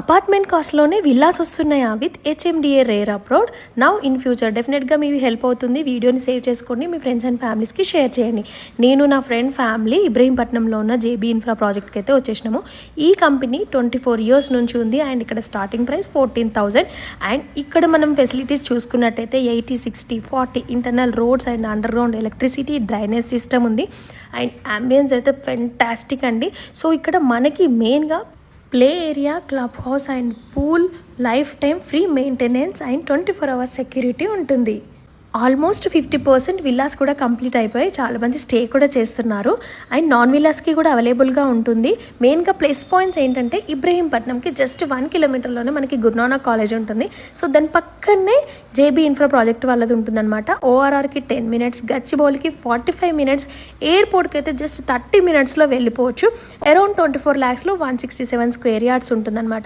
Apartment కాస్ట్లోనే villas వస్తున్నాయా with HMDA rare approved now in future. డెఫినెట్గా మీకు హెల్ప్ అవుతుంది. వీడియోని సేవ్ చేసుకోండి, మీ ఫ్రెండ్స్ అండ్ ఫ్యామిలీస్కి షేర్ చేయండి. నేను నా ఫ్రెండ్ ఫ్యామిలీ ఇబ్రహీంపట్నంలో ఉన్న జేబీ ఇన్ఫ్రా ప్రాజెక్ట్కి అయితే వచ్చేసినాము. ఈ కంపెనీ 24 years నుంచి ఉంది అండ్ ఇక్కడ స్టార్టింగ్ ప్రైస్ 14,000. అండ్ ఇక్కడ మనం ఫెసిలిటీస్ చూసుకున్నట్టయితే 80/60/40 internal roads and under ground electricity, drainage system ఉంది. అండ్ అంబియన్స్ అయితే ఫెంటాస్టిక్ అండి. సో ఇక్కడ మనకి మెయిన్గా play area, club house and pool, life time free maintenance and 24 hours security ఉంటుంది. ఆల్మోస్ట్ 50% విల్లాస్ కూడా కంప్లీట్ అయిపోయి చాలామంది స్టే కూడా చేస్తున్నారు. అండ్ నాన్ విల్లాస్కి కూడా అవైలబుల్గా ఉంటుంది. మెయిన్గా ప్లస్ పాయింట్స్ ఏంటంటే ఇబ్రహీంపట్నంకి జస్ట్ 1 kilometerలోనే మనకి గురునానక్ కాలేజ్ ఉంటుంది. సో దాని పక్కనే జేబీ ఇన్ఫ్రా ప్రాజెక్ట్ వాళ్ళది ఉంటుందన్నమాట. ఓఆర్ఆర్కి 10 minutes, గచ్చిబౌలికి 45 minutes, ఎయిర్పోర్ట్కి అయితే జస్ట్ 30 minutesలో వెళ్ళిపోవచ్చు. అరౌండ్ 24 lakhsలో 167 square yards ఉంటుందన్నమాట.